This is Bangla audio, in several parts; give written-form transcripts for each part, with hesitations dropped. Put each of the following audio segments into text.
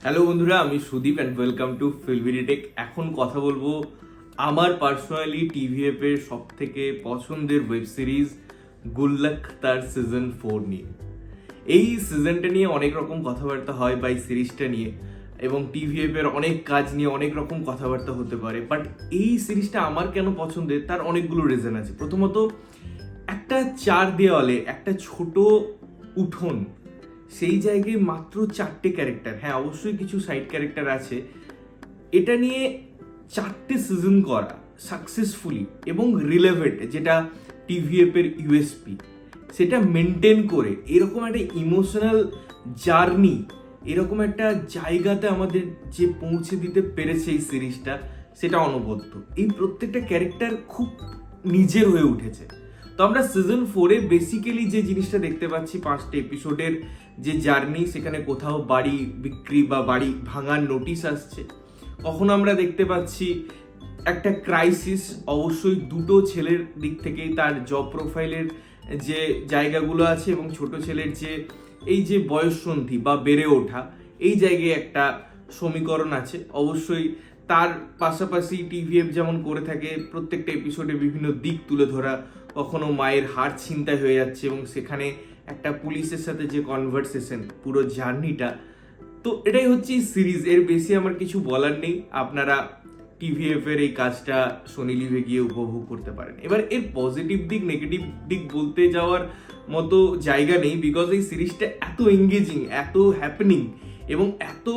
হ্যালো বন্ধুরা, আমি সুদীপ অ্যান্ড ওয়েলকাম টু ফিল্মিডিটেক। এখন কথা বলবো আমার পার্সোনালি টিভিএফ এর সব থেকে পছন্দের ওয়েব সিরিজ গুল্লাক তার সিজন 4 নিয়ে। এই সিজনটা নিয়ে অনেক রকম কথাবার্তা হয় বা এই সিরিজটা নিয়ে, এবং টিভিএফ এর অনেক কাজ নিয়ে অনেক রকম কথাবার্তা হতে পারে। বাট এই সিরিজটা আমার কেন পছন্দের তার অনেকগুলো রিজন আছে। প্রথমত, একটা চার দেওয়ালে একটা ছোট উঠোন, সেই জায়গায় মাত্র 4টে ক্যারেক্টার, হ্যাঁ অবশ্যই কিছু সাইড ক্যারেক্টার আছে, এটা নিয়ে 4টে সিজন করা সাকসেসফুলি এবং রিলেভেন্ট, যেটা টিভিএফ এর ইউএসপি, সেটা মেনটেন করে এরকম একটা ইমোশনাল জার্নি, এরকম একটা জায়গাতে আমাদের যে পৌঁছে দিতে পেরেছে এই সিরিজটা, সেটা অনবদ্য। এই প্রত্যেকটা ক্যারেক্টার খুব নিজের হয়ে উঠেছে। তো আমরা সিজন 4-এ বেসিক্যালি যে জিনিসটা দেখতে পাচ্ছি, 5টে এপিসোডের যে জার্নি, সেখানে কোথাও বাড়ি বিক্রি বা বাড়ি ভাঙার নোটিশ আসছে, কখনো আমরা দেখতে পাচ্ছি একটা ক্রাইসিস, অবশ্যই দুটো ছেলের দিক থেকেই, তার জব প্রোফাইলের যে জায়গাগুলো আছে এবং ছোট ছেলের যে এই যে বয়ঃসন্ধি বা বেড়ে ওঠা, এই জায়গায় একটা সমীকরণ আছে। অবশ্যই তার পাশাপাশি টিভিএফ যেমন করে থাকে প্রত্যেকটা এপিসোডে বিভিন্ন দিক তুলে ধরা, কখনো মায়ের হাড় ছিনতাই হয়ে যাচ্ছে এবং সেখানে একটা পুলিশের সাথে যে কনভারসেশন, পুরো জার্নিটা। তো এটাই হচ্ছে এই সিরিজ, এর বেশি আমার কিছু বলার নেই। আপনারা টিভিএফ এর এই কাজটা সোনি লিভে গিয়ে উপভোগ করতে পারেন। এবার এর পজিটিভ দিক নেগেটিভ দিক বলতে যাওয়ার মতো জায়গা নেই, বিকজ এই সিরিজটা এত এঙ্গেজিং, এত হ্যাপেনিং এবং এত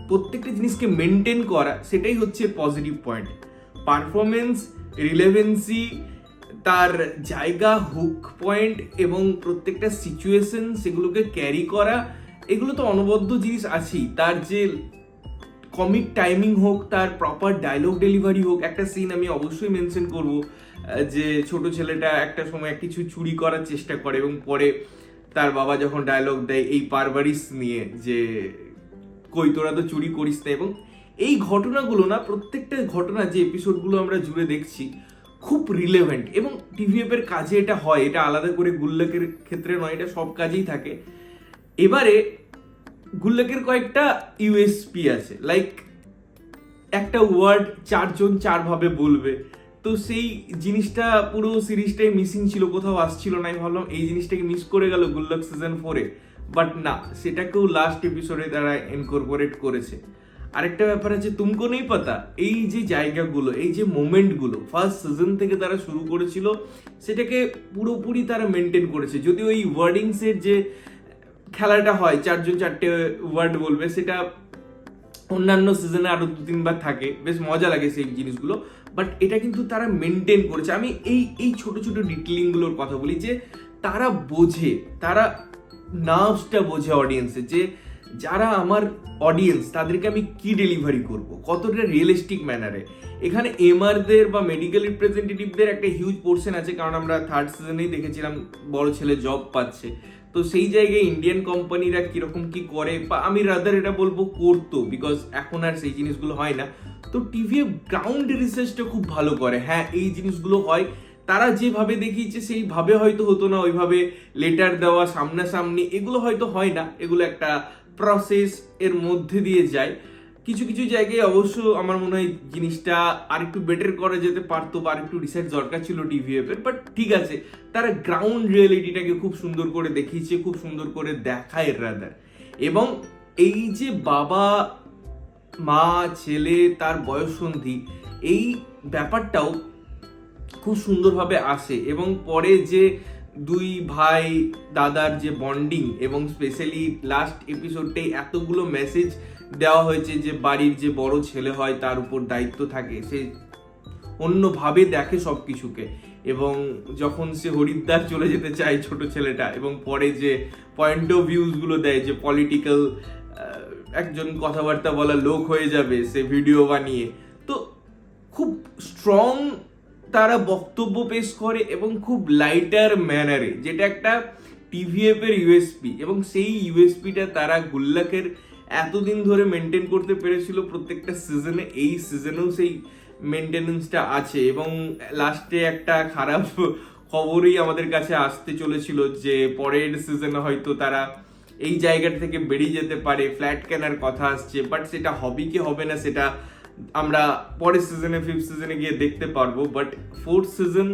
প্রত্যেকটা জিনিসকে মেনটেন করা, সেটাই হচ্ছে পজিটিভ পয়েন্ট। পারফরমেন্স, রিলেভেন্সি, তার জায়গা, হুক পয়েন্ট এবং প্রত্যেকটা সিচুয়েশন সেগুলোকে ক্যারি করা, এগুলো তো অনবদ্য জিনিস আছেই। তার যে কমিক টাইমিং হোক, তার প্রপার ডায়লগ ডেলিভারি হোক। একটা সিন আমি অবশ্যই মেনশন করব, যে ছোট ছেলেটা একটা সময় কিছু চুরি করার চেষ্টা করে এবং পরে তার বাবা যখন ডায়লগ দেয় এই পারভারিস নিয়ে, যে কই তোরা তো চুরি করিস না, এবং এই ঘটনাগুলো না, প্রত্যেকটা ঘটনা যে এপিসোডগুলো আমরা জুড়ে দেখছি খুব রিলেভেন্ট। এবং টিভিএফ এর কাজে এটা হয়, এটা আলাদা করে গুল্লাকের ক্ষেত্রে নয়, এটা সব কাজেই থাকে। এবারে গুল্লাকের কয়েকটা ইউএসপি আছে, লাইক একটা ওয়ার্ড 4জন 4ভাবে বলবে, তো সেই জিনিসটা পুরো সিরিজটাই মিসিং ছিল, কোথাও আসছিল না। আমি ভাবলাম এই জিনিসটাকে মিস করে গেল গুল্লাক সিজন 4-এ, বাট না, সেটাকেও লাস্ট এপিসোডে তারা ইনকর্পোরেট করেছে। আরেকটা ব্যাপার আছে, তুমকো নেই পাতা, এই যে জায়গাগুলো, এই যে মোমেন্টগুলো ফার্স্ট সিজন থেকে তারা শুরু করেছিল, সেটাকে পুরোপুরি তারা মেনটেন করেছে। যদিও এই ওয়ার্ডিংসের যে খেলাটা হয়, 4জন 4টে ওয়ার্ড বলবে, সেটা অন্যান্য সিজনে আরো 2-3বার থাকে, বেশ মজা লাগে সেই জিনিসগুলো, বাট এটা কিন্তু তারা মেনটেন করেছে। আমি এই ছোট ছোট ডিটেলিং গুলোর কথা বলি, যে তারা বোঝে, তারা নার্ভসটা বোঝে অডিয়েন্সের, যে যারা আমার অডিয়েন্স তাদেরকে আমি কি ডেলিভারি করব, কতটা রিয়েলিস্টিক ম্যানারে। এখানে এমআরদের বা মেডিকেল রিপ্রেজেন্টেটিভদের একটা হিউজ পোর্শন আছে, কারণ আমরা থার্ড সিজনেই দেখেছিলাম বড় ছেলে জব পাচ্ছে। তো সেই জায়গায় ইন্ডিয়ান কোম্পানিরা কিরকম কি করে, বা আমি রাদার এটা বলবো করতো, বিকজ এখন আর সেই জিনিসগুলো হয় না। তো টিভিএফ গ্রাউন্ড রিসার্চটা খুব ভালো করে। হ্যাঁ, এই জিনিসগুলো হয়, তারা যেভাবে দেখিয়েছে সেইভাবে হয়তো হতো না, ওইভাবে লেটার দেওয়া সামনাসামনি এগুলো হয়তো হয় না, এগুলো একটা প্রসেস এর মধ্যে দিয়ে যায়। কিছু কিছু জায়গায় অবশ্য আমার মনে হয় জিনিসটা আরেকটু বেটার করা যেতে পারতো, বা আরেকটু রিসার্চ দরকার ছিল টিভিএফ এর, বাট ঠিক আছে, তারা গ্রাউন্ড রিয়েলিটিটাকে খুব সুন্দর করে দেখিয়েছে, খুব সুন্দর করে দেখায় রাদার। এবং এই যে বাবা মা ছেলে তার বয়ঃসন্ধি, এই ব্যাপারটাও খুব সুন্দরভাবে আসে। এবং পরে যে দুই ভাই দাদার যে বন্ডিং, এবং স্পেশালি লাস্ট এপিসোডটাই এতগুলো মেসেজ দেওয়া হয়েছে, যে বাড়ির যে বড় ছেলে হয় তার উপর দায়িত্ব থাকে, সে অন্যভাবে দেখে সব কিছুকে। এবং যখন সে হরিদ্বার চলে যেতে চায় ছোট ছেলেটা, এবং পরে যে পয়েন্ট অফ ভিউজ গুলো দেয়, যে পলিটিক্যাল একজন কথাবার্তা বলা লোক হয়ে যাবে সে ভিডিও বানিয়ে, তো খুব স্ট্রং তারা বক্তব্য পেশ করে এবং খুব লাইটার ম্যানারে, যেটা একটা টিভিএফ এর ইউএসপি। এবং সেই ইউএসপিটা তারা গুল্লাকের এতদিন ধরে মেনটেন করতে পেরেছিল প্রত্যেকটা সিজনে, এই সিজনেও সেই মেনটেনেন্সটা আছে। এবং লাস্টে একটা খারাপ খবরই আমাদের কাছে আসতে চলেছিল, যে পরের সিজনে হয়তো তারা এই জায়গা থেকে বেরিয়ে যেতে পারে, ফ্ল্যাট কেনার কথা আসছে, বাট সেটা হবে কি হবে না সেটা আমরা পরের সিজনে 5th সিজনে গিয়ে দেখতে পারবো। বাট 4th সিজন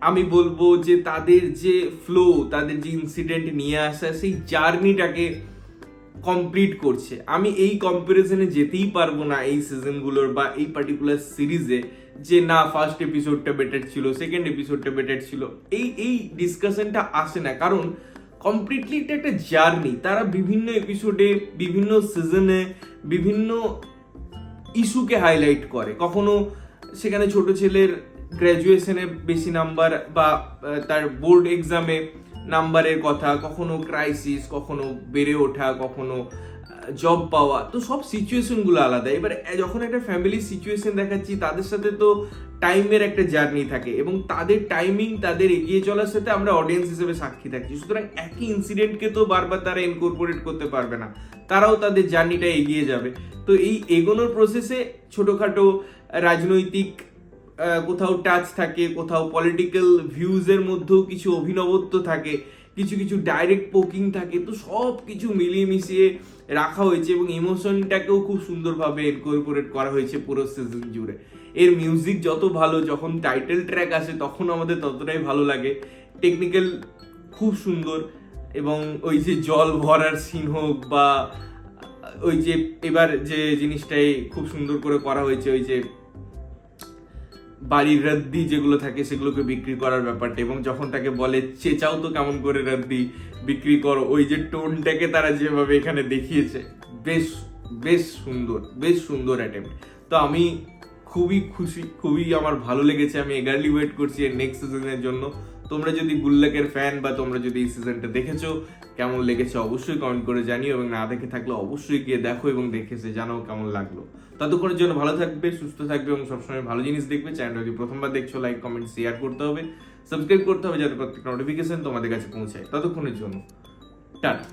আমি বলবো যে তাদের যে ফ্লো, তাদের যে ইনসিডেন্ট নিয়ে আসা, সেই জার্নিটাকে কমপ্লিট করছে। আমি এই কম্পারিজনে যেতেই পারবো না এই সিজনগুলোর বা এই পার্টিকুলার সিরিজে যে না ফার্স্ট এপিসোডটা বেটার ছিল, সেকেন্ড এপিসোডটা বেটার ছিল, এই ডিসকাশনটা আসে না, কারণ কমপ্লিটলি এটা একটা জার্নি। তারা বিভিন্ন এপিসোডে, বিভিন্ন সিজনে বিভিন্ন ইস্যুকে হাইলাইট করে। কখনো সেখানে ছোট ছেলের গ্র্যাজুয়েশনে বেশি নাম্বার বা তার বোর্ড এক্সামে নাম্বারের কথা, কখনো ক্রাইসিস, কখনো বেড়ে ওঠা, কখনো জব পাওয়া, তো সব সিচুয়েশনগুলো আলাদা। এবার যখন একটা ফ্যামিলির সিচুয়েশন দেখাচ্ছি, তাদের সাথে তো টাইমের একটা জার্নি থাকে এবং তাদের টাইমিং, তাদের এগিয়ে চলার সাথে আমরা অডিয়েন্স হিসেবে সাক্ষী থাকছি। সুতরাং একই ইনসিডেন্টকে তো বারবার তারা ইনকর্পোরেট করতে পারবে না, তারাও তাদের জার্নিটা এগিয়ে যাবে। তো এই এগোনোর প্রসেসে ছোটোখাটো রাজনৈতিক কোথাও টাচ থাকে, কোথাও পলিটিক্যাল ভিউজের মধ্যেও কিছু অভিনবত্ব থাকে, কিছু কিছু ডাইরেক্ট পোকিং থাকে, তো সব কিছু মিলিয়ে মিশিয়ে রাখা হয়েছে এবং ইমোশনটাকেও খুব সুন্দরভাবে ইনকর্পোরেট করা হয়েছে পুরো সিজন জুড়ে। এর মিউজিক যত ভালো, যখন টাইটেল ট্র্যাক আসে তখন আমাদের ততটাই ভালো লাগে। টেকনিক্যাল খুব সুন্দর, এবং ওই যে জল ভরার সিন হোক বা ওই যে এবার যে জিনিসটাই খুব সুন্দর করে করা হয়েছে, ওই যে বাড়ির রদ্দি যেগুলো থাকে সেগুলোকে বিক্রি করার ব্যাপারটা, এবং যখন তাকে বলে চেঁচাও তো কেমন করে রদ্দি বিক্রি করো, ওই যে টোনটাকে তারা যেভাবে এখানে দেখিয়েছে, বেশ বেশ সুন্দর, বেশ সুন্দর অ্যাটেম্প্ট। তো আমি খুবই খুশি, খুবই আমার ভালো লেগেছে। আমি এগারলি ওয়েট করছি এর নেক্সট সিজনের জন্য। তোমরা যদি গুল্লাকের ফ্যান বা তোমরা যদি এই সিজনটা দেখেছো, কেমন লেগেছে অবশ্যই কমেন্ট করে জানিও, এবং না দেখে থাকলে অবশ্যই গিয়ে দেখো এবং দেখেছে জানাও কেমন লাগলো। ততক্ষণের জন্য ভালো থাকবে, সুস্থ থাকবে এবং সবসময় ভালো জিনিস দেখবে। চ্যানেলটা যদি প্রথমবার দেখছো, লাইক কমেন্ট শেয়ার করতে হবে, সাবস্ক্রাইব করতে হবে যাতে প্রত্যেকটা নোটিফিকেশন তোমাদের কাছে পৌঁছায়। ততক্ষণের জন্য টাটা।